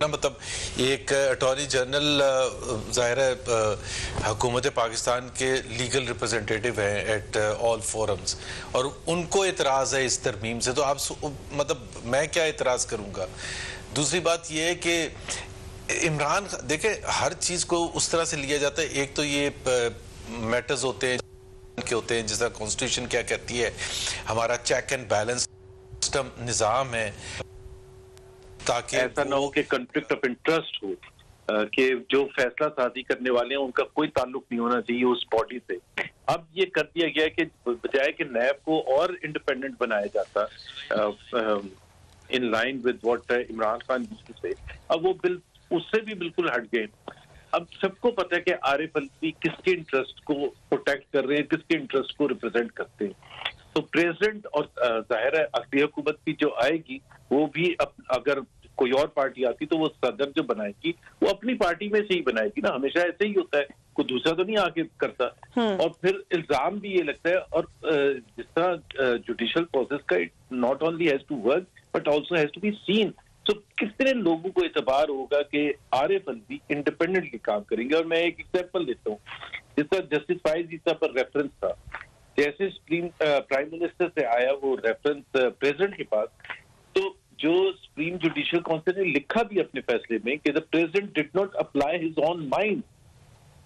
مطلب ایک attorney general ظاہر ہے حکومت پاکستان کے لیگل ریپرزنٹیٹیو ہیں ایٹ آل فورمز، اور ان کو اعتراض ہے اس ترمیم سے، تو آپ مطلب میں کیا اعتراض کروں گا؟ دوسری بات یہ ہے کہ عمران دیکھیں ہر چیز کو اس طرح سے لیا جاتا ہے، ایک تو یہ میٹرز ہوتے ہیں جس طرح کانسٹیٹیوشن کیا کہتی ہے، ہمارا چیک اینڈ بیلنس سسٹم نظام ہے، تاکہ ایسا نہ ہو کہ کنفلکٹ آف انٹرسٹ ہو، کہ جو فیصلہ سازی کرنے والے ہیں ان کا کوئی تعلق نہیں ہونا چاہیے اس باڈی سے۔ اب یہ کر دیا گیا ہے کہ بجائے کہ نیب کو اور انڈیپینڈنٹ بنایا جاتا in line with what Imran Khan سے، اب وہ اس سے بھی بالکل ہٹ گئے۔ اب سب کو پتہ ہے کہ عارف الوی کس کے انٹرسٹ کو پروٹیکٹ کر رہے ہیں، کس کے انٹرسٹ کو ریپرزینٹ کرتے ہیں۔ تو پریزیڈنٹ اور ظاہر ہے اگلی حکومت بھی جو آئے گی وہ بھی اگر کوئی اور پارٹی آتی تو وہ صدر جو بنائے گی وہ اپنی پارٹی میں سے ہی بنائے گی نا، ہمیشہ ایسے ہی ہوتا ہے، کوئی دوسرا تو نہیں آ کے کرتا۔ اور پھر الزام بھی یہ لگتا ہے، اور جس طرح جوڈیشل پروسیس کا not only has to work but also has to be seen, تو کتنے لوگوں کو اعتبار ہوگا کہ عارف الوی انڈیپینڈنٹلی کام کریں گے۔ اور میں ایک ایگزامپل دیتا ہوں، جس طرح جسٹس فائز عیسیٰ پر ریفرنس تھا، جیسے پرائم منسٹر سے آیا وہ ریفرنس پریزیڈنٹ کے پاس، تو جو سپریم جوڈیشل کونسل نے لکھا بھی اپنے فیصلے میں کہ the president did not apply his own mind،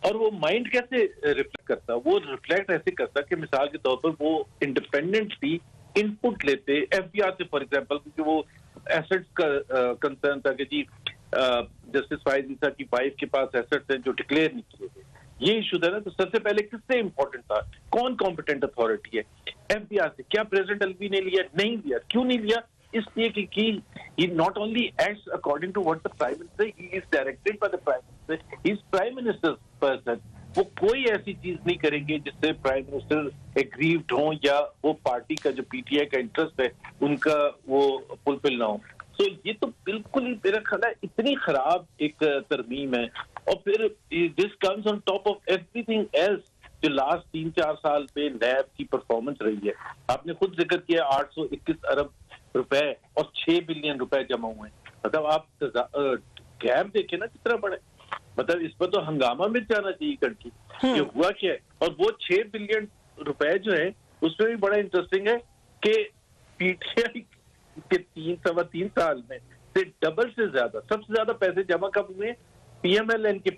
اور وہ مائنڈ کیسے ریفلیکٹ کرتا؟ وہ ریفلیکٹ ایسے کرتا کہ مثال کے طور پر وہ انڈیپینڈنٹلی ان پٹ لیتے ایف بی آر سے، فار ایگزامپل، کیونکہ وہ ایسٹس کا کنسرن تھا کہ جی جسٹس فائز عیسیٰ کی وائف کے پاس ایسٹس ہیں جو ڈکلیئر نہیں کیے گئے، یہ ایشو تھا نا۔ تو سب سے پہلے کس سے امپورٹنٹ تھا، کون کمپیٹنٹ اتھارٹی ہے؟ ایف بی آر سے۔ کیا پریزیڈنٹ الوی نے لیا؟ نہیں لیا۔ کیوں نہیں لیا؟ اس لیے کہ he not only acts according to what the Prime Minister, he is directed by the Prime Minister, he is Prime Minister's person۔ وہ کوئی ایسی چیز نہیں کریں گے جس سے پرائم منسٹر ایگریوڈ ہوں یا وہ پارٹی کا جو پی ٹی آئی کا انٹرسٹ ہے ان کا وہ فلفل نہ ہو۔ تو یہ تو بالکل ہی میرا خیال ہے اتنی خراب ایک ترمیم ہے۔ اور پھر this comes on top of everything else جو لاسٹ 3-4 سال پہ نیب کی پرفارمنس رہی ہے۔ آپ نے خود ذکر کیا 821 ارب روپے اور 6 بلین روپے جمع ہوئے ہیں۔ مطلب آپ گیپ دیکھیں نا کتنا بڑا ہے، مطلب اس پر تو ہنگامہ مچ جانا چاہیے کنٹری کہ ہوا کیا ہے۔ اور وہ 6 بلین روپے جو ہے اس میں بھی بڑا انٹرسٹنگ ہے کہ پی ٹی آئی کے 3 سال میں سے ڈبل سے زیادہ، سب سے زیادہ پیسے جمع کب ہوئے؟ پی ایم ایل این کے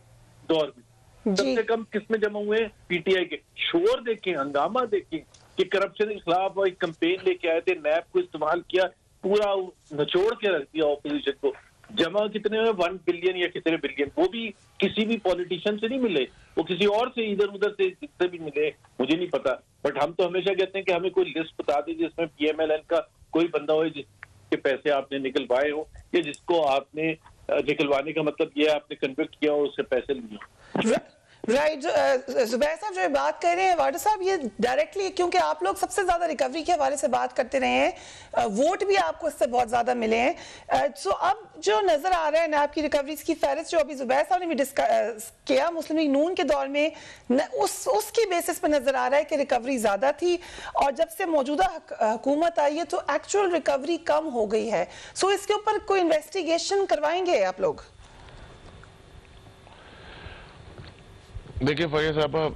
دور میں۔ سب سے کم کس میں جمع ہوئے؟ پی ٹی آئی کے۔ شور دیکھیں، ہنگامہ دیکھیں کہ کرپشن کے خلاف ایک کمپین لے کے آئے تھے، نیب کو استعمال کیا، پورا نچوڑ کے رکھ دیا اپوزیشن کو۔ جمع کتنے ہوئے؟ 1 بلین یا کتنے بلین، وہ بھی کسی بھی پولیٹیشین سے نہیں ملے، وہ کسی اور سے ادھر ادھر سے جس سے بھی ملے مجھے نہیں پتا، بٹ ہم تو ہمیشہ کہتے ہیں کہ ہمیں کوئی لسٹ بتا دیں جس میں پی ایم ایل این کا کوئی بندہ ہو جس کے پیسے آپ نے نکلوائے ہو یا جس کو آپ نے نکلوانے کا مطلب یہ آپ نے کنوکٹ کیا اور اس سے پیسے لیے۔ رائٹ، زبیر صاحب جو بات کر رہے ہیں واڈر صاحب، یہ ڈائریکٹلی کیونکہ آپ لوگ سب سے زیادہ ریکوری کے حوالے سے بات کرتے رہے ہیں، ووٹ بھی آپ کو اس سے بہت زیادہ ملے ہیں، سو اب جو نظر آ رہا ہے نیب کی ریکوریز کی فہرست جو ابھی زبیر صاحب نے بھی ڈسکس کیا مسلم لیگ نون کے دور میں، اس کی بیسس پہ نظر آ رہا ہے کہ ریکوری زیادہ تھی، اور جب سے موجودہ حکومت آئی ہے تو ایکچوئل ریکوری کم ہو گئی ہے، سو اس کے اوپر کوئی انویسٹیگیشن کروائیں گے آپ لوگ؟ دیکھیں فریہ صاحبہ،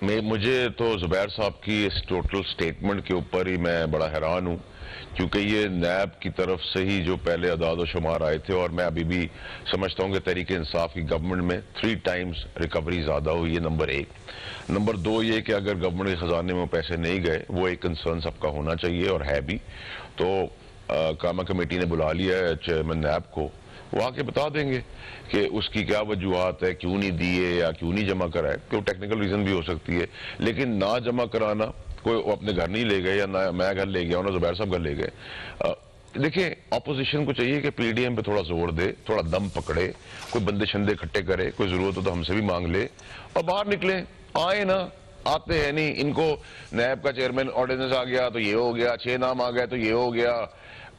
مجھے تو زبیر صاحب کی اس ٹوٹل سٹیٹمنٹ کے اوپر ہی میں بڑا حیران ہوں، کیونکہ یہ نیب کی طرف سے ہی جو پہلے اعداد و شمار آئے تھے، اور میں ابھی بھی سمجھتا ہوں کہ تحریک انصاف کی گورنمنٹ میں 3 ٹائمز ریکوری زیادہ ہوئی ہے، نمبر 1۔ نمبر 2 یہ کہ اگر گورنمنٹ کے خزانے میں پیسے نہیں گئے، وہ ایک کنسرن سب کا ہونا چاہیے اور ہے بھی، تو کامہ کمیٹی نے بلا لیا ہے چیئرمین نیب کو، وہ آ کے بتا دیں گے کہ اس کی کیا وجوہات ہے، کیوں نہیں دیے یا کیوں نہیں جمع کرائے، کوئی ٹیکنیکل ریزن بھی ہو سکتی ہے، لیکن نہ جمع کرانا، کوئی اپنے گھر نہیں لے گئے یا نہ میں گھر لے گیا ہوں نہ زبیر صاحب گھر لے گئے۔ دیکھیں اپوزیشن کو چاہیے کہ پی ڈی ایم پہ تھوڑا زور دے، تھوڑا دم پکڑے، کوئی بندے شندے کھٹے کرے، کوئی ضرورت ہو تو ہم سے بھی مانگ لے اور باہر نکلیں، آئے نا، آتے ہیں نہیں، ان کو نیب کا چیئرمین آرڈیننس آ گیا تو یہ ہو گیا، 6 نام آ گئے تو یہ ہو گیا،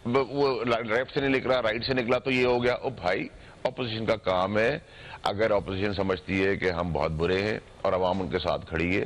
وہ لیفٹ سے نہیں لکھ رہا رائٹ سے نکلا تو یہ ہو گیا۔ او بھائی، اپوزیشن کا کام ہے، اگر اپوزیشن سمجھتی ہے کہ ہم بہت برے ہیں اور عوام ان کے ساتھ کھڑی ہے،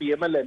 PMLN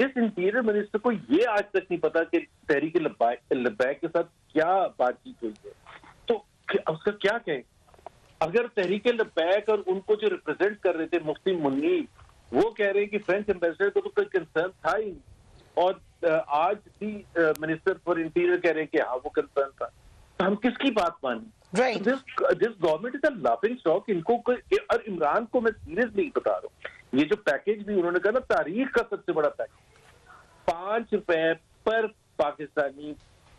اس انٹیریئر منسٹر کو یہ آج تک نہیں پتا کہ تحریک لبیک کے ساتھ کیا بات چیت ہوئی ہے، تو اس کا کیا کہیں؟ اگر تحریک لبیک اور ان کو جو ریپرزینٹ کر رہے تھے مفتی منیر وہ کہہ رہے ہیں کہ فرینچ ایمبیسڈر کو تو کوئی کنسرن تھا ہی، اور آج بھی منسٹر فار انٹیریئر کہہ رہے ہیں کہ ہاں وہ کنسرن تھا، تو ہم کس کی بات مانیں؟ This government is a laughing stock. ان کو اور عمران کو میں سیریسلی بتا رہا ہوں، یہ جو پیکج بھی انہوں نے کہا نا تاریخ کا سب سے بڑا پیکج، ₹5 پر پاکستانی،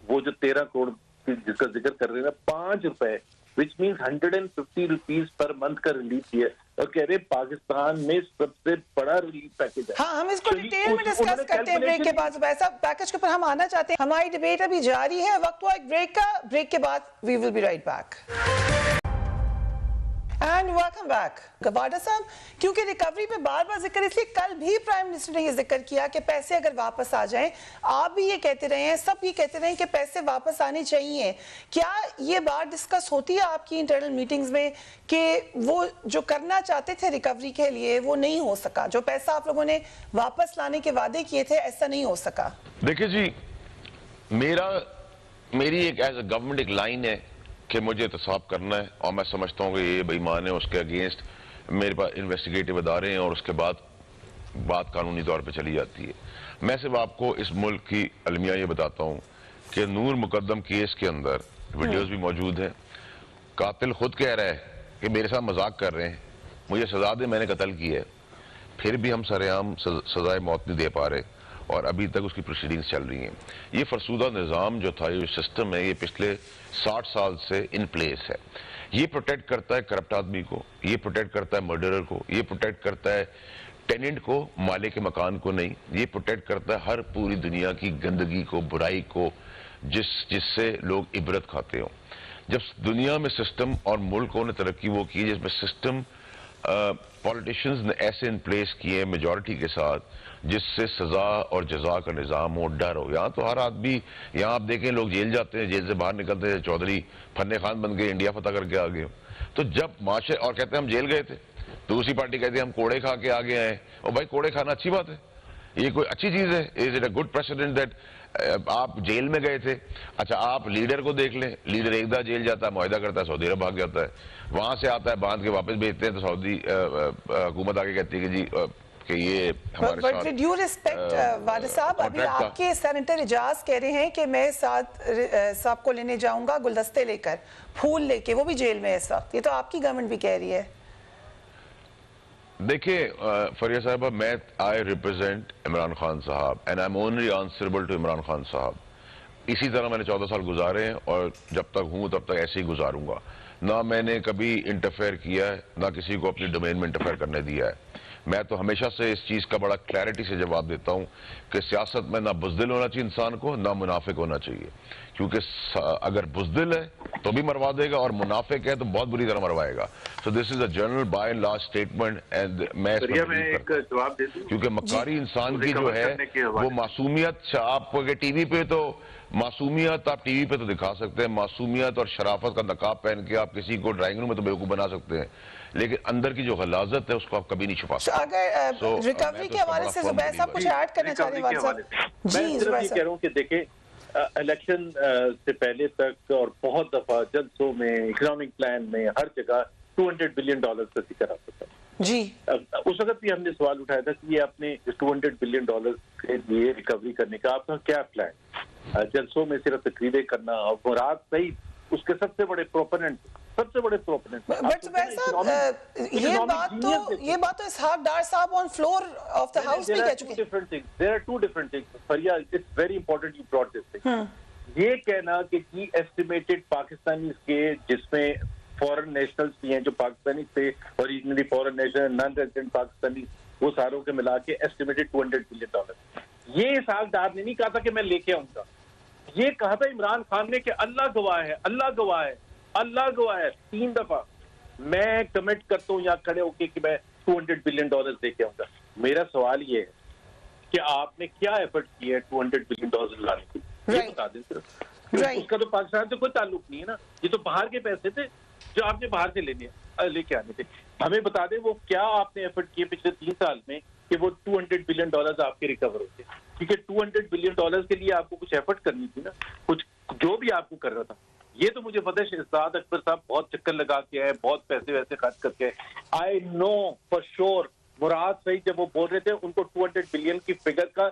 وہ جو 13 کروڑ جس کا ذکر کر رہے ہیں نا، ₹5 which means 150 rupees per month کا ریلیف کیا، اور کہہ رہے پاکستان میں سب سے بڑا ریلیف پیکج ہے. ہاں ہم اس کو ڈیٹیل میں ڈسکس کرتے ہیں بریک کے بعد. ایسا پیکج کے اوپر ہم آنا چاہتے ہیں، ہماری ڈیبیٹ ابھی جاری ہے، وقت ہوا ایک بریک کا، بریک کے بعد we will be right back. And welcome back. Gwadar صاحب، کیونکہ ریکوری پہ بار بار ذکر، اس لیے کل بھی پرائم منسٹر نے یہ ذکر کیا کہ پیسے اگر واپس آ جائیں، آپ بھی یہ کہتے رہے ہیں، سب یہ کہتے رہے ہیں کہ پیسے واپس آنے چاہیے. کیا یہ بات ڈسکس ہوتی ہے آپ کی انٹرنل میٹنگز میں کہ وہ جو کرنا چاہتے تھے ریکوری کے لیے وہ نہیں ہو سکا، جو پیسہ آپ لوگوں نے واپس لانے کے وعدے کیے تھے ایسا نہیں ہو سکا؟ دیکھیں جی، میری ایک ایز اے گورنمنٹ ایک لائن ہے کہ مجھے احتساب کرنا ہے، اور میں سمجھتا ہوں کہ یہ بے ایمان ہے، اس کے اگینسٹ میرے پاس انویسٹیگیٹو ادارے ہیں، اور اس کے بعد بات قانونی طور پہ چلی جاتی ہے. میں صرف آپ کو اس ملک کی المیہ یہ بتاتا ہوں کہ نور مقدم کیس کے اندر ویڈیوز بھی موجود ہیں. قاتل خود کہہ رہا ہے کہ میرے ساتھ مذاق کر رہے ہیں، مجھے سزا دے، میں نے قتل کیا ہے، پھر بھی ہم سر عام سزائے موت نہیں دے پا رہے، اور ابھی تک اس کی پروسیڈنگز چل رہی ہیں. یہ فرسودہ نظام جو تھا، یہ سسٹم ہے، یہ پچھلے 60 سال سے ان پلیس ہے. یہ پروٹیکٹ کرتا ہے کرپٹ آدمی کو، یہ پروٹیکٹ کرتا ہے مرڈرر کو، یہ پروٹیکٹ کرتا ہے ٹیننٹ کو، مالک مکان کو نہیں. یہ پروٹیکٹ کرتا ہے ہر پوری دنیا کی گندگی کو، برائی کو، جس سے لوگ عبرت کھاتے ہوں. جب دنیا میں سسٹم اور ملکوں نے ترقی وہ کی جس میں سسٹم پولیٹیشنز نے ایسے ان پلیس کیے میجورٹی کے ساتھ جس سے سزا اور جزا کا نظام ہو، ڈر ہو. یہاں تو ہر آدمی، یہاں آپ دیکھیں لوگ جیل جاتے ہیں، جیل سے باہر نکلتے ہیں، چودھری فن خان بن گئے، انڈیا فتح کر کے آگے ہو. تو جب معاشرے اور کہتے ہیں ہم جیل گئے تھے، دوسری پارٹی کہتے ہیں ہم کوڑے کھا کے آگے آئے. اور بھائی کوڑے کھانا اچھی بات ہے، یہ کوئی اچھی چیز ہے؟ Is it a good precedent that آپ جیل میں گئے تھے؟ اچھا آپ لیڈر کو دیکھ لیں، لیڈر ایک دفعہ جیل جاتا ہے، معاہدہ کرتا ہے، سعودی عرب بھاگ جاتا ہے، وہاں سے آتا ہے باندھ کے واپس بھیجتے ہیں، تو سعودی حکومت آگے کہتی ہے کہ جی کہ یہ ہمارے ساتھ. With due respect, وادر صاحب، ابھی آپ کے سینیٹر اجاز کہہ رہے ہیں کہ میں ساتھ صاحب کو لینے جاؤں گا گلدستے لے کر، پھول لے کے، وہ بھی جیل میں اس وقت. یہ تو آپ کی گورنمنٹ بھی کہہ رہی ہے. دیکھیں فریہ صاحبہ، میں آئی represent Imran Khan Sahab and I am only answerable to Imran Khan Sahab. اسی طرح میں نے 14 سال گزارے ہیں، اور جب تک ہوں تب تک ایسے ہی گزاروں گا. نہ میں نے کبھی انٹرفیئر کیا ہے، نہ کسی کو اپنی ڈومین میں انٹرفیئر کرنے دیا ہے. میں تو ہمیشہ سے اس چیز کا بڑا کلیئرٹی سے جواب دیتا ہوں کہ سیاست میں نہ بزدل ہونا چاہیے انسان کو، نہ منافق ہونا چاہیے. کیونکہ اگر بزدل ہے تو بھی مروا دے گا، اور منافق ہے تو بہت بری طرح مروائے گا. So this is a general by and large statement, and میں ایک جواب دیتا ہوں. کیونکہ مکاری انسان کی جو ہے وہ معصومیت، آپ کو ٹی وی پہ تو معصومیت آپ ٹی وی پہ تو دکھا سکتے ہیں، معصومیت اور شرافت کا نقاب پہن کے آپ کسی کو ڈرائنگ روم میں تو بیوقوف بنا سکتے ہیں، لیکن اندر کی جو غلاظت ہے اس کو آپ کبھی نہیں چھپا سکتے. اگر ریکوری کے حوالے سے زبیر صاحب کچھ ایڈ کرنا چاہ رہے ہیں؟ میں صرف یہ کہہ رہا ہوں کہ دیکھیں الیکشن سے پہلے تک اور بہت دفعہ جلسوں میں، اکنامک پلان میں، ہر جگہ $200 بلین کا ذکر آتا تھا. جی اس وقت بھی ہم نے سوال اٹھایا تھا کہ یہ اپنے $200 بلین کے لیے ریکوری کرنے کا آپ کا کیا پلان؟ جلسوں میں صرف تقریریں کرنا، اور مراد صحیح اس کے سب سے بڑے پروپوننٹ. بٹ زبیر صاحب، یہ بات تو اسحاق ڈار صاحب on floor of the house بھی کہہ چکے ہیں. There are two different things. Faria, it's very important you brought this thing. یہ کہنا کہ کی ایسٹیمیٹڈ پاکستانی کے جس میں فورن نیشنلز بھی ہیں جو پاکستانی تھے، اوریجنلی فورن نیشنل، نان ریزیڈنٹ پاکستانی، وہ ساروں کے ملا کے ایسٹیمیٹڈ $200 بلین. یہ اسحاق ڈار نے نہیں کہا تھا کہ میں لے کے آؤں گا، یہ کہا تھا عمران خان نے کہ اللہ گواہ ہے، اللہ گواہ ہے، اللہ گواہ ہے، 3 دفعہ میں کمٹ کرتا ہوں یہاں کھڑے ہو کے کہ میں $200 بلین دے کے آؤں گا. میرا سوال یہ ہے کہ آپ نے کیا ایفرٹ کیے ہیں $200 بلین لانے کی؟ یہ بتا دیں صرف. اس کا تو پاکستان سے کوئی تعلق نہیں ہے نا، یہ تو باہر کے پیسے تھے جو آپ نے باہر سے لے کے آنے تھے. ہمیں بتا دیں وہ کیا آپ نے ایفرٹ کیے پچھلے 3 سال میں کہ وہ $200 بلین آپ کے ریکور ہوتے ہیں، کیونکہ $200 بلین کے لیے آپ کو کچھ ایفرٹ کرنی تھی نا، کچھ جو بھی آپ کو کر رہا تھا. یہ تو مجھے پتا ہے شہزاد اکبر صاحب بہت چکر لگا کے آئے، بہت پیسے ویسے خرچ کر کے. آئی نو فار شیور مراد صحیح جب وہ بول رہے تھے ان کو 200 بلین کی فگر کا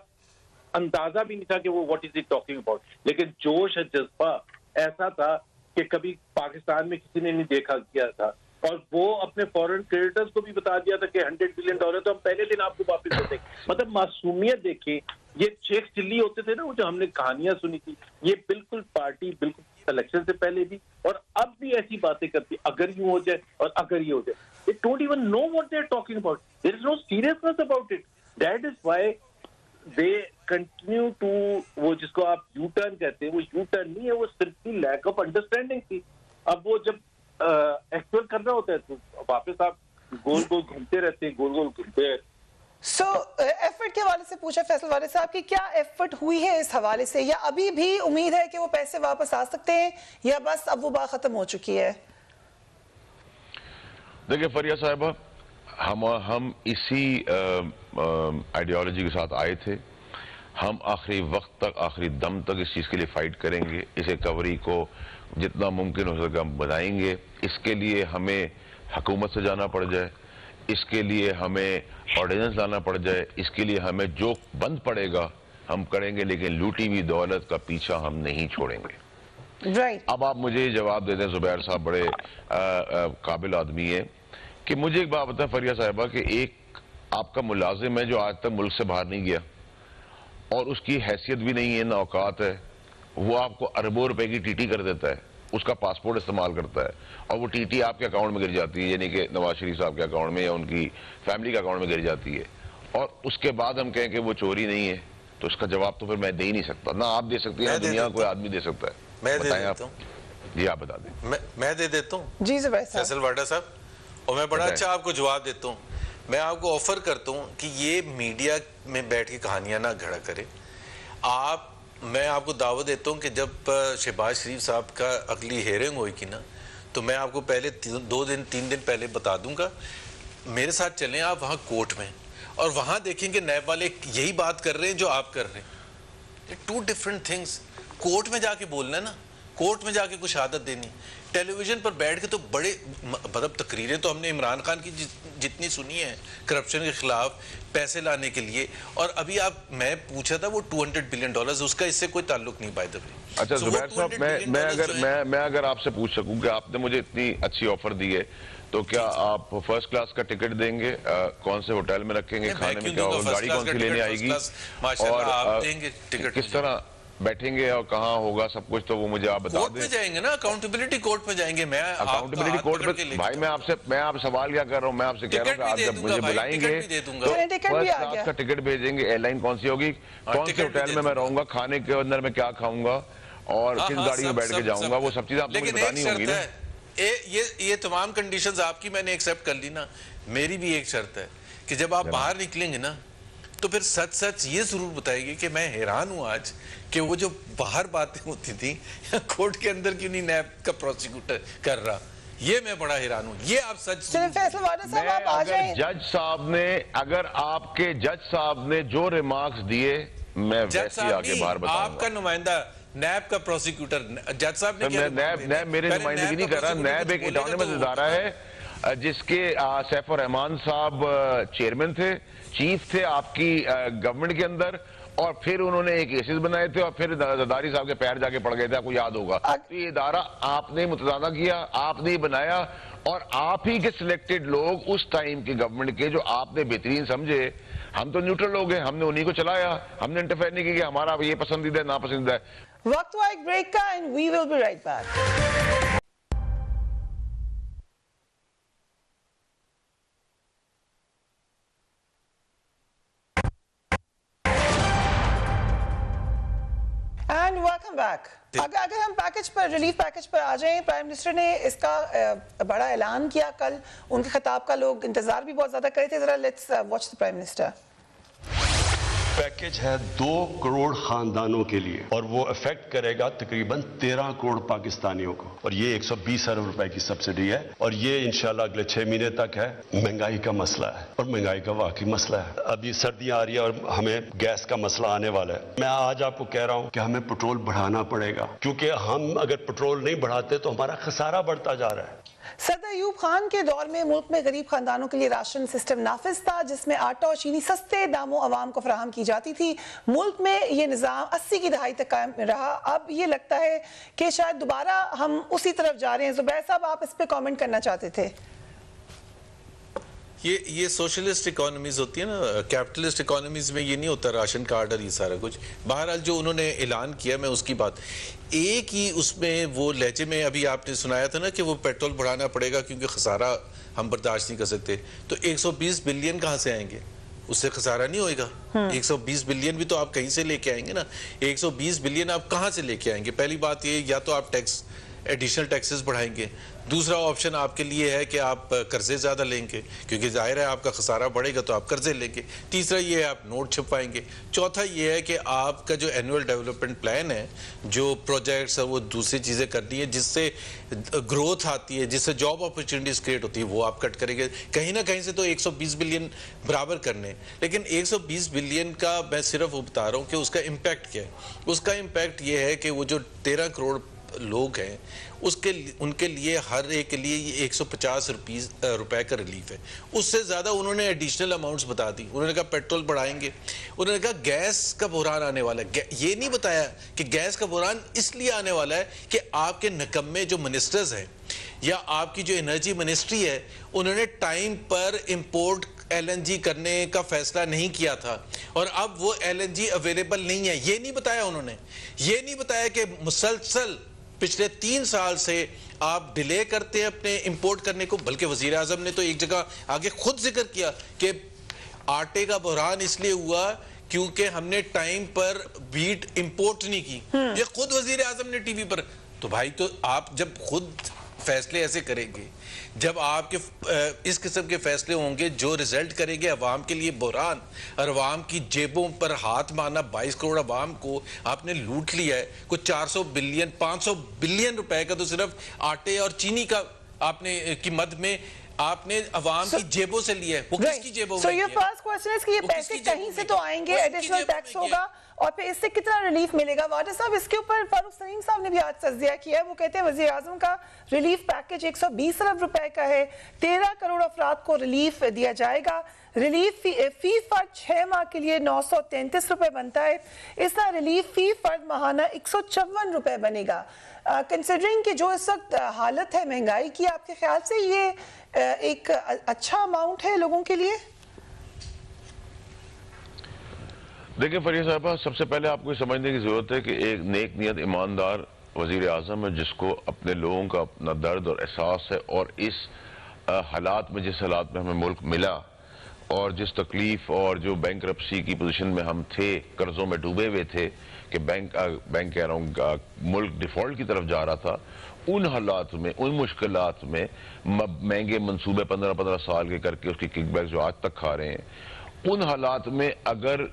اندازہ بھی نہیں تھا کہ وہ what is it talking about. لیکن جوش ہے، جذبہ ایسا تھا کہ کبھی پاکستان میں کسی نے نہیں دیکھا کیا تھا. اور وہ اپنے فورن کریڈیٹرز کو بھی بتا دیا تھا کہ $100 بلین تو ہم پہلے دن آپ کو واپس دے دیں. مطلب معصومیت دیکھیں. یہ شیخ چلی ہوتے تھے نا وہ جو ہم نے کہانیاں سنی تھی، یہ بالکل پارٹی بالکل الیکشن سے پہلے بھی اور اب بھی ایسی باتیں کرتی، اگر یوں ہو جائے اور اگر یہ ہو جائے. They don't even know what they're talking about. There is no seriousness about it. That is why they continue to وہ جس کو آپ یو ٹرن کہتے ہیں، وہ یو ٹرن نہیں ہے، وہ صرف لیک آف انڈرسٹینڈنگ تھی. اب وہ جب ایکچوئل کرنا ہوتا ہے تو واپس آپ گول گول گھومتے رہتے ہیں، گول گول گھومتے ہیں. سو ایفرٹ کے حوالے سے پوچھا فیصل والد صاحب کی کیا ایفرٹ ہوئی ہے اس حوالے سے، یا ابھی بھی امید ہے کہ وہ پیسے واپس آ سکتے ہیں، یا بس اب وہ بات ختم ہو چکی ہے؟ دیکھیں فریہ صاحبہ، ہم اسی آئیڈیالوجی کے ساتھ آئے تھے. ہم آخری وقت تک، آخری دم تک اس چیز کے لیے فائٹ کریں گے. اس ریکوری کو جتنا ممکن ہو سکے ہم بنائیں گے. اس کے لیے ہمیں حکومت سے جانا پڑ جائے، اس کے لیے ہمیں آرڈیننس لانا پڑ جائے، اس کے لیے ہمیں جو بند پڑے گا ہم کریں گے، لیکن لوٹی ہوئی دولت کا پیچھا ہم نہیں چھوڑیں گے. اب آپ مجھے یہ جواب دے دیں، زبیر صاحب بڑے قابل آدمی ہیں، کہ مجھے ایک بات بتائیں فریہ صاحبہ کہ ایک آپ کا ملازم ہے جو آج تک ملک سے باہر نہیں گیا اور اس کی حیثیت بھی نہیں ہے، نہ اوقات ہے، وہ آپ کو اربوں روپے کی ٹی ٹی کر دیتا ہے، اس کا پاسپورٹ استعمال کرتا ہے اور وہ ٹی ٹی آپ کے اکاؤنٹ میں گر جاتی ہے، یعنی کہ نواز شریف صاحب کے اکاؤنٹ میں یا ان کی فیملی کے اکاؤنٹ میں گر جاتی ہے، اور اس کے بعد ہم کہیں کہ وہ چوری نہیں ہے، تو اس کا جواب تو پھر میں دے ہی نہیں سکتا. نہ آپ دے سکتی ہیں، نہ دنیا کوئی آدمی دے سکتا ہے. میں دے دیتا ہوں. جی آپ بتا دیں. میں دے دیتا ہوں جی زبیر صاحب. فیصل واڈا صاحب، اور میں بڑا اچھا آپ کو جواب دیتا ہوں. میں آپ کو آفر کرتا ہوں کہ یہ میڈیا میں بیٹھ کے کہانیاں نہ گھڑا کرے. میں آپ کو دعوت دیتا ہوں کہ جب شہباز شریف صاحب کا اگلی ہیئرنگ ہوئی کی نا، تو میں آپ کو پہلے 2-3 دن پہلے بتا دوں گا. میرے ساتھ چلیں آپ وہاں کورٹ میں، اور وہاں دیکھیں کہ نیب والے یہی بات کر رہے ہیں جو آپ کر رہے ہیں. 2 different things. کورٹ میں جا کے بولنا ہے نا، کورٹ میں جا کے کچھ عادت دینی. ٹیلی ویژن پر بیٹھ کے تو بڑے مطلب تقریریں تو ہم نے عمران خان کی جتنی سنی ہے کرپشن کے خلاف پیسے لانے کے لیے، اور ابھی میں پوچھا تھا وہ $200 بلین اس کا اس سے کوئی تعلق نہیں بائی دا وے. اچھا زبیر صاحب، میں اگر آپ سے پوچھ سکوں کہ آپ نے مجھے اتنی اچھی آفر دی ہے تو کیا آپ فرسٹ کلاس کا ٹکٹ دیں گے؟ کون سے ہوٹل میں رکھیں گے؟ کھانے میں کیا ہوگا؟ گاڑی کون سی لینے آئے گی؟ اور کس طرح بیٹھیں گے اور کہاں ہوگا سب کچھ؟ تو وہ مجھے آپ بتا دیں. کورٹ میں جائیں گے نا، اکاؤنٹیبلٹی کورٹ میں جائیں گے. میں اکاؤنٹیبلٹی کورٹ پہ بھائی میں آپ سوال کیا کر رہا ہوں، میں آپ سے کہہ رہا ہوں کہ آپ جب مجھے بلائیں گے تو فرسٹ کلاس کا ٹکٹ بھیجیں گے. ایئر لائن کون سی ہوگی، کون سے ہوٹل میں رہوں گا، کھانے کے اندر میں کیا کھاؤں گا، اور کس گاڑی میں بیٹھ کے جاؤں گا، وہ سب چیزیں آپ کو مجھے بتانی ہوں گی نا. یہ تمام کنڈیشنز آپ کی میں نے ایکسیپٹ کر لی نا. میری بھی ایک شرط ہے کہ جب آپ باہر نکلیں گے نا تو پھر سچ یہ ضرور بتائے گی کہ میں حیران ہوں آج کہ وہ جو باہر باتیں ہوتی تھیں کورٹ کے اندر کیوں نہیں نیب کا پروسیکیوٹر کر رہا. یہ میں بڑا حیران ہوں. یہ آپ سچ جج صاحب نے، اگر آپ کے جج صاحب نے جو ریمارکس دیے میں ویسے آگے باہر بتاؤں گا. آپ کا نمائندہ نیب کا پروسیکیوٹر جج صاحب نے نیب میرے نمائندگی نہیں کر رہا. نیب ایک اٹانومس ادارہ ہے جس کے سیف الرحمان صاحب چیئرمین تھے، چیف تھے آپ کی گورنمنٹ کے اندر، اور پھر انہوں نے ایک کیسز بنائے تھے اور پھر زرداری صاحب کے پیر جا کے پڑ گئے تھے، آپ کو یاد ہوگا. تو یہ ادارہ آپ نے متضادہ کیا، آپ نے بنایا، اور آپ ہی کے سلیکٹڈ لوگ اس ٹائم کی گورنمنٹ کے جو آپ نے بہترین سمجھے. ہم تو نیوٹرل لوگ ہیں، ہم نے انہی کو چلایا، ہم نے انٹرفیئر نہیں کی کہ ہمارا یہ پسندیدہ ہے ناپسندیدہ ہے. وقت ہوا ایک بریک کا، and we will be right back. And welcome back. اگر ہم پیکج پر، ریلیف پیکج پر آ جائیں، پرائم منسٹر نے اس کا بڑا اعلان کیا کل. ان کے خطاب کا لوگ انتظار بھی بہت زیادہ کرے تھے. ذرا let's watch the prime minister. Package ہے 2 کروڑ خاندانوں کے لیے اور وہ افیکٹ کرے گا تقریباً 13 کروڑ پاکستانیوں کو، اور یہ 120 ارب روپے کی سبسڈی ہے، اور یہ انشاءاللہ اگلے 6 مہینے تک ہے۔ مہنگائی کا مسئلہ ہے اور مہنگائی کا واقعی مسئلہ ہے، ابھی سردیاں آ رہی ہے اور ہمیں گیس کا مسئلہ آنے والا ہے۔ میں آج آپ کو کہہ رہا ہوں کہ ہمیں پٹرول بڑھانا پڑے گا، کیونکہ ہم اگر پٹرول نہیں بڑھاتے تو ہمارا خسارہ بڑھتا جا رہا ہے۔ صدر ایوب خان کے دور میں ملک میں غریب خاندانوں کے لیے راشن سسٹم نافذ تھا، جس میں آٹا اور چینی سستے داموں عوام کو فراہم کی جاتی تھی۔ ملک میں یہ نظام 80 کی دہائی تک قائم رہا۔ اب یہ لگتا ہے کہ شاید دوبارہ ہم اسی طرف جا رہے ہیں۔ زبیر صاحب، آپ اس پہ کامنٹ کرنا چاہتے تھے۔ یہ سوشلسٹ اکانومیز ہوتی ہے نا، کیپٹلسٹ اکانومیز میں یہ نہیں ہوتا راشن کارڈ اور یہ سارا کچھ۔ بہرحال جو انہوں نے اعلان کیا، میں اس کی بات ایک ہی اس میں وہ لہجے میں ابھی آپ نے سنایا تھا نا کہ وہ پیٹرول بڑھانا پڑے گا کیونکہ خسارہ ہم برداشت نہیں کر سکتے، تو 120 بلین کہاں سے آئیں گے؟ اس سے خسارہ نہیں ہوئے گا۔ 120 بلین بھی تو آپ کہیں سے لے کے آئیں گے نا۔ 120 بلین آپ کہاں سے لے کے آئیں گے؟ پہلی بات یہ، یا تو آپ ٹیکس ایڈیشنل ٹیکسز بڑھائیں گے، دوسرا آپشن آپ کے لیے ہے کہ آپ قرضے زیادہ لیں گے کیونکہ ظاہر ہے آپ کا خسارہ بڑھے گا تو آپ قرضے لیں گے، تیسرا یہ ہے آپ نوٹ چھپائیں گے، چوتھا یہ ہے کہ آپ کا جو اینول ڈیولپمنٹ پلان ہے، جو پروجیکٹس ہے، وہ دوسری چیزیں کرنی ہے جس سے گروتھ آتی ہے، جس سے جاب اپرچونٹیز کریٹ ہوتی ہے، وہ آپ کٹ کریں گے۔ کہیں نہ کہیں سے تو 120 بلین برابر کرنے، لیکن 120 بلین کا میں صرف وہ بتا رہا ہوں کہ اس کا امپیکٹ کیا ہے۔ اس کا امپیکٹ یہ ہے کہ وہ جو 13 کروڑ لوگ ہیں ان کے لیے ہر ایک کے لیے 150 روپے کا ریلیف ہے۔ اس سے زیادہ انہوں نے ایڈیشنل اماؤنٹس بتا دی۔ انہوں نے کہا پیٹرول بڑھائیں گے، انہوں نے کہا گیس کا بحران آنے والا ہے۔ یہ نہیں بتایا کہ گیس کا بحران اس لیے آنے والا ہے کہ آپ کے نکمے جو منسٹرز ہیں یا آپ کی جو انرجی منسٹری ہے، انہوں نے ٹائم پر امپورٹ LNG کرنے کا فیصلہ نہیں کیا تھا اور اب وہ LNG اویلیبل نہیں ہے۔ یہ نہیں بتایا انہوں نے، یہ نہیں بتایا کہ مسلسل پچھلے 3 سال سے آپ ڈیلے کرتے ہیں اپنے امپورٹ کرنے کو، بلکہ وزیر اعظم نے تو ایک جگہ آگے خود ذکر کیا کہ آٹے کا بحران اس لیے ہوا کیونکہ ہم نے ٹائم پر ویٹ امپورٹ نہیں کی۔ یہ خود وزیر اعظم نے ٹی وی پر۔ تو بھائی، تو آپ جب خود فیصلے ایسے کریں گے، جب آپ کے اس قسم کے فیصلے ہوں گے جو رزلٹ کریں گے عوام کے لیے بحران اور عوام کی جیبوں پر ہاتھ مارنا، 22 کروڑ عوام کو آپ نے لوٹ لیا ہے، کچھ 400 بلین 500 بلین روپے کا تو صرف آٹے اور چینی کا آپ نے کی مد میں آپ نے عوام کی جیبوں سے لیا ہے۔ وہ کس کی جیبوں میں؟ So your first question is کہ یہ پیسے کہیں سے تو آئیں گے، ایڈیشنل ٹیکس ہوگا اور پھر اس سے کتنا ریلیف ملے گا؟ واٹر صاحب، اس کے اوپر فاروق سلیم صاحب نے بھی آج تجزیہ کیا ہے۔ وہ کہتے ہیں وزیر اعظم کا ریلیف پیکج 120 ارب روپے کا ہے، 13 کروڑ افراد کو ریلیف دیا جائے گا۔ ریلیف فی فرد 6 ماہ کے لیے 933 روپے بنتا ہے، اس طرح ریلیف فی فرد ماہانہ 154 روپے بنے گا۔ کنسیڈرنگ کہ جو اس وقت حالت ہے مہنگائی کی، آپ کے خیال سے یہ ایک اچھا اماؤنٹ ہے لوگوں کے لیے؟ دیکھیں فریہ صاحبہ، سب سے پہلے آپ کو یہ سمجھنے کی ضرورت ہے کہ ایک نیک نیت ایماندار وزیر اعظم ہے جس کو اپنے لوگوں کا اپنا درد اور احساس ہے، اور اس حالات میں، جس حالات میں ہمیں ملک ملا اور جس تکلیف اور جو بینکرپسی کی پوزیشن میں ہم تھے، قرضوں میں ڈوبے ہوئے تھے کہ بینک کہہ رہا ہوں ملک ڈیفالٹ کی طرف جا رہا تھا، ان حالات میں، ان مشکلات میں مہنگے منصوبے 15 سال کے کر کے اس کی کک بیک جو آج تک کھا رہے ہیں، ان حالات میں اگر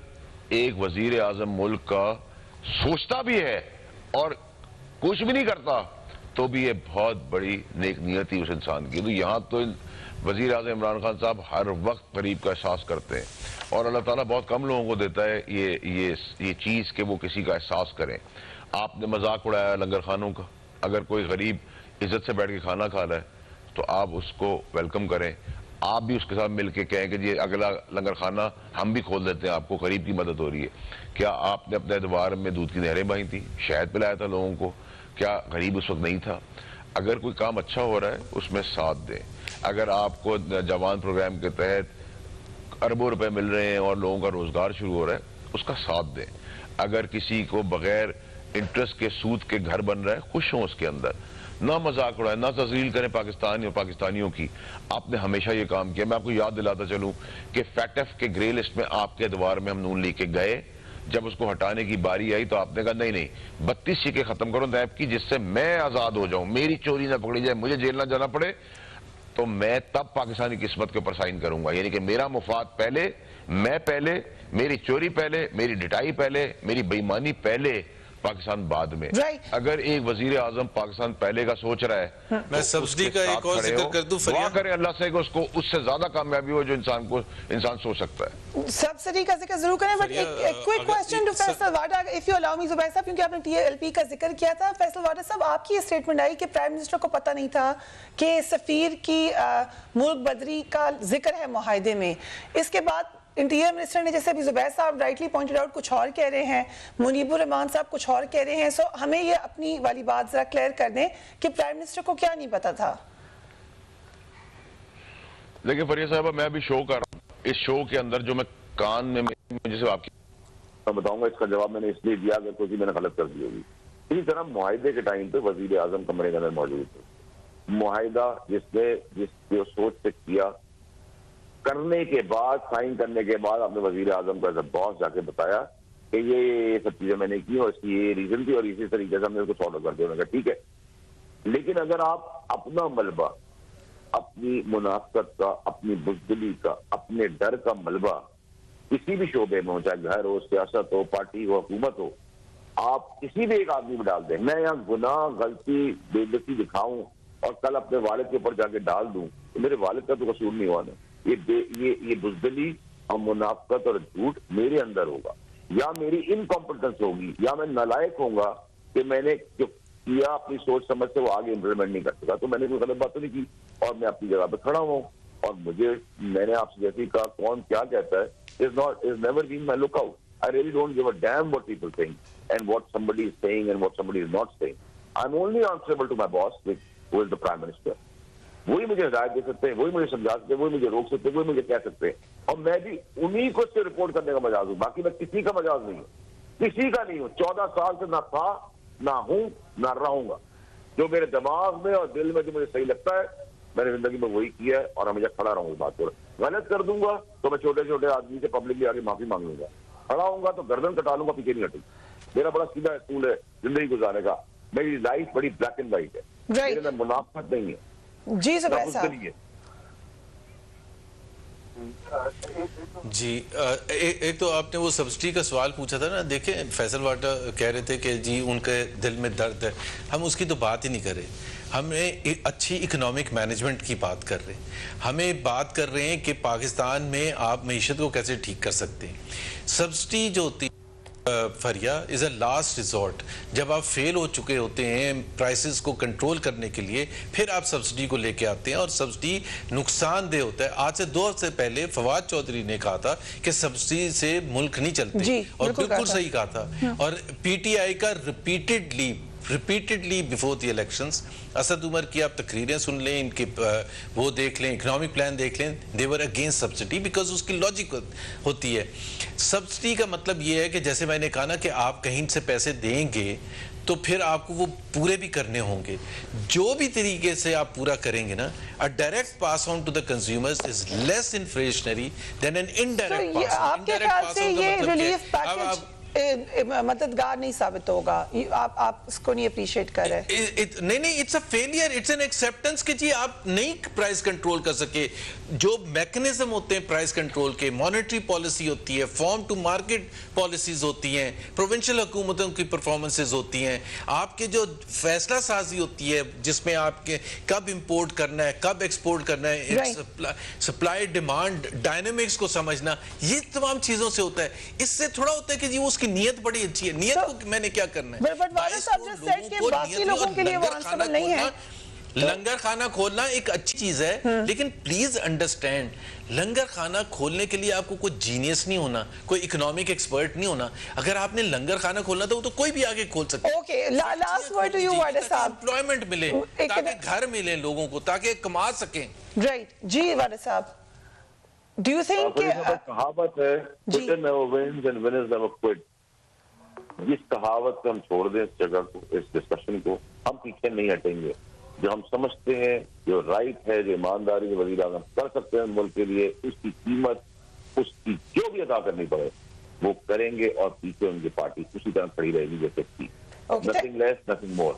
ایک وزیر اعظم ملک کا سوچتا بھی ہے اور کچھ بھی نہیں کرتا تو بھی یہ بہت بڑی نیک نیتی اس انسان کی۔ تو یہاں تو وزیر اعظم عمران خان صاحب ہر وقت غریب کا احساس کرتے ہیں اور اللہ تعالیٰ بہت کم لوگوں کو دیتا ہے یہ چیز کہ وہ کسی کا احساس کریں۔ آپ نے مذاق اڑایا لنگر خانوں کا، اگر کوئی غریب عزت سے بیٹھ کے کھانا کھا رہا ہے تو آپ اس کو ویلکم کریں، آپ بھی اس کے ساتھ مل کے کہیں کہ یہ اگلا لنگر خانہ ہم بھی کھول دیتے ہیں، آپ کو غریب کی مدد ہو رہی ہے۔ کیا آپ نے اپنے ادوار میں دودھ کی نہریں بہی تھی، شہد پلایا تھا لوگوں کو؟ کیا غریب اس وقت نہیں تھا؟ اگر کوئی کام اچھا ہو رہا ہے اس میں ساتھ دیں۔ اگر آپ کو جوان پروگرام کے تحت اربوں روپے مل رہے ہیں اور لوگوں کا روزگار شروع ہو رہا ہے، اس کا ساتھ دیں۔ اگر کسی کو بغیر انٹرسٹ کے سود کے گھر بن رہا ہے، خوش ہوں اس کے اندر، نہ مذاق اڑائیں، نہ تذلیل کریں پاکستانی اور پاکستانیوں کی۔ آپ نے ہمیشہ یہ کام کیا۔ میں آپ کو یاد دلاتا چلوں کہ فیٹف کے گرے لسٹ میں آپ کے ادوار میں ہم نون لیگ کے گئے، جب اس کو ہٹانے کی باری آئی تو آپ نے کہا نہیں 32 سیکیں ختم کرو نیب کی، جس سے میں آزاد ہو جاؤں، میری چوری نہ پکڑی جائے، مجھے جیل نہ جانا پڑے، تو میں تب پاکستانی قسمت کے اوپر سائن کروں گا. یعنی کہ میرا مفاد پہلے, میں پہلے, میری چوری پہلے, میری ڈٹائی پہلے, میری بےایمانی پہلے, پاکستان بعد میں. اگر ایک وزیر اعظم پاکستان پہلے کا سوچ رہا ہے, میں سبسڈی کا ایک اور ذکر کر دوں. دعا کریں اللہ سے کہ اس کو اس سے زیادہ کامیابی ہو جو انسان سوچ سکتا ہے. سبسڈی کا ذکر ضرور کریں, بٹ ایک quick question to Faisal Vawda, if you allow me Zubair صاحب, کیونکہ آپ نے ٹی ایل پی کا ذکر کیا تھا. فیصل واڈا صاحب, آپ کی اسٹیٹمنٹ آئی کہ پرائم منسٹر کو پتہ نہیں تھا کہ سفیر کی ملک بدری کا ذکر ہے معاہدے میں. اس کے بعد انٹیریئر منسٹر نے, جیسے ابھی زبیر صاحب رائٹلی پوائنٹڈ آؤٹ, کچھ اور کہہ رہے ہیں, منیب الرحمان صاحب کچھ اور کہہ رہے ہیں. سو ہمیں یہ اپنی والی بات ذرا کلیئر کر دیں کہ پرائم منسٹر کو کیا نہیں پتا تھا. لیکن فریہ صاحبہ, میں ابھی شو کر رہا ہوں, اس شو کے اندر جو میں کان میں جسے آپ کی میں بتاؤں گا, اس کا جواب میں نے اس لیے دیا کہ کوئی میں نے غلط کر دی ہوگی. اسی طرح معاہدے کے ٹائم پہ وزیر اعظم کمرے کے اندر موجود تھے. معاہدہ جس سوچ سے کیا, کرنے کے بعد, سائن کرنے کے بعد آپ نے وزیر اعظم کو ایز اے باس جا کے بتایا کہ یہ سب چیزیں میں نے کی اور اس کی یہ ریزن تھی, اور اسی طریقے سے ہم نے اس کو سارٹ کر دیا. انہوں نے کہا ٹھیک ہے. لیکن اگر آپ اپنا ملبہ, اپنی منافقت کا, اپنی بزدلی کا, اپنے ڈر کا ملبہ کسی بھی شعبے میں ہو, چاہے گھر ہو, سیاست ہو, پارٹی ہو, حکومت ہو, آپ کسی بھی ایک آدمی میں ڈال دیں. میں یہاں گناہ, غلطی, بے عزتی دکھاؤں اور کل اپنے والد کے اوپر جا کے ڈال دوں تو میرے والد کا تو قصور نہیں ہوا نا. یہ بزدلی اور منافقت اور جھوٹ میرے اندر ہوگا, یا میری انکمپٹنس ہوگی, یا میں نالائق ہوں گا کہ میں نے جو کیا اپنی سوچ سمجھ سے وہ آگے امپلیمنٹ نہیں کر سکا. تو میں نے کوئی غلط بات تو نہیں کی, اور میں اپنی جگہ پہ کھڑا ہوں. اور میں نے آپ سے جیسے کہا, کون کیا کہتا ہے, is never been my lookout. I really don't give a damn what people think and what somebody is saying and what somebody is not saying. I'm only answerable to my boss, who is the Prime Minister. وہی مجھے ہدایت دے سکتے ہیں, وہی مجھے سمجھا سکتے ہیں, وہی مجھے روک سکتے ہیں, وہی مجھے کہہ سکتے ہیں, اور میں بھی انہی کو سے رپورٹ کرنے کا مجاز ہوں. باقی میں کسی کا مجاز نہیں ہوں, کسی کا نہیں ہوں. 14 سال سے نہ تھا, نہ ہوں, نہ رہوں گا. جو میرے دماغ میں اور دل میں جو مجھے صحیح لگتا ہے میں نے زندگی میں وہی کیا ہے, اور ہمیشہ کھڑا رہوں گا. بات پر غلط کر دوں گا تو میں چھوٹے چھوٹے آدمی سے پبلکلی آگے معافی مانگ لوں گا. کھڑا ہوں گا تو گردن کٹا لوں گا, پیچھے نہیں ہٹوں. میرا بڑا سیدھا اصول ہے زندگی گزارنے کا. میری لائف بڑی بلیک اینڈ وائٹ ہے, میرے میں منافقت نہیں ہے. جی زبیر صاحب. جی ایک تو آپ نے وہ سبسڈی کا سوال پوچھا تھا نا. دیکھیں فیصل واڈا کہہ رہے تھے کہ جی ان کے دل میں درد ہے, ہم اس کی تو بات ہی نہیں کر رہے. ہمیں اچھی اکنامک مینجمنٹ کی بات کر رہے ہیں. ہمیں بات کر رہے ہیں کہ پاکستان میں آپ معیشت کو کیسے ٹھیک کر سکتے ہیں. سبسڈی جو ہوتی فریہ از اے لاسٹ ریزورٹ. جب آپ فیل ہو چکے ہوتے ہیں پرائسز کو کنٹرول کرنے کے لیے, پھر آپ سبسڈی کو لے کے آتے ہیں, اور سبسڈی نقصان دہ ہوتا ہے. آج سے 2 ہفتے پہلے فواد چودھری نے کہا تھا کہ سبسڈی سے ملک نہیں چلتے, اور بالکل صحیح کہا تھا. اور پی ٹی آئی کا repeatedly before the elections, Asad Umar کی آپ تقریریں سن لیں, ان کے وہ دیکھ لیں, اکنامک پلان دیکھ لیں, they were against subsidy because اس کی لاجک ہوتی ہے. سبسڈی کا مطلب یہ ہے کہ جیسے میں نے کہا نا کہ آپ کہیں سے پیسے دیں گے تو پھر آپ کو وہ پورے بھی کرنے ہوں گے. جو بھی طریقے سے آپ پورا کریں گے نا, a direct pass on to the consumers is less inflationary than an indirect pass on. آپ کے خیال سے یہ ریلیف پیکج مددگار نہیں ثابت ہوگا, آپ اس کو نہیں اپریشیٹ کر رہے؟ نہیں, it's a failure, it's an acceptance کہ جی آپ نہیں پرائس کنٹرول کر سکے. جو میکنزم ہوتے ہیں پرائس کنٹرول کے, مانیٹری پالیسی ہوتی ہے, فارم ٹو مارکیٹ پالیسیز ہوتی ہیں, پروونشل حکومتوں کی پرفارمنسز ہوتی ہیں, آپ کے جو فیصلہ سازی ہوتی ہے جس میں آپ کے کب امپورٹ کرنا ہے, کب ایکسپورٹ کرنا ہے, سپلائی ڈیمانڈ ڈائنامکس کو سمجھنا, یہ تمام چیزوں سے ہوتا ہے. اس سے تھوڑا ہوتا ہے کہ جی اس کی نیت بڑی اچھی ہے, نیت کو میں نے کیا کرنا ہے. لنگر خانہ کھولنا ایک اچھی چیز ہے, لیکن پلیز انڈرسٹینڈ, لنگر خانہ کھولنے کے لیے آپ کو کوئی جینیس نہیں ہونا, کوئی اکنامک ایکسپرٹ نہیں ہونا. اگر آپ نے لنگر خانہ کھولنا تھا وہ تو کوئی بھی آگے کھول سکتا ہے. Okay, last word to you Vawda صاحب. امپلائمنٹ ملے, تاکہ گھر ملے لوگوں کو, تاکہ کما سکیں. رائٹ, جی واڈا صاحب. Do you think کہاوت ہے quit never wins and winners never quit. اس کہاوت کو ہم چھوڑ دیں, اس جگہ کو, اس ڈسکشن کو, ہم پیچھے نہیں ہٹیں گے. جو ہم سمجھتے ہیں جو رائٹ ہے, جو ایمانداری کے وزیر اعظم کر سکتے ہیں ملک کے لیے, اس کی قیمت, اس کی جو بھی ادا کرنی پڑے وہ کریں گے, اور پیچھے ان کی پارٹی اسی طرح کھڑی رہے گی جیسے تھی. Okay, Nothing less, nothing more.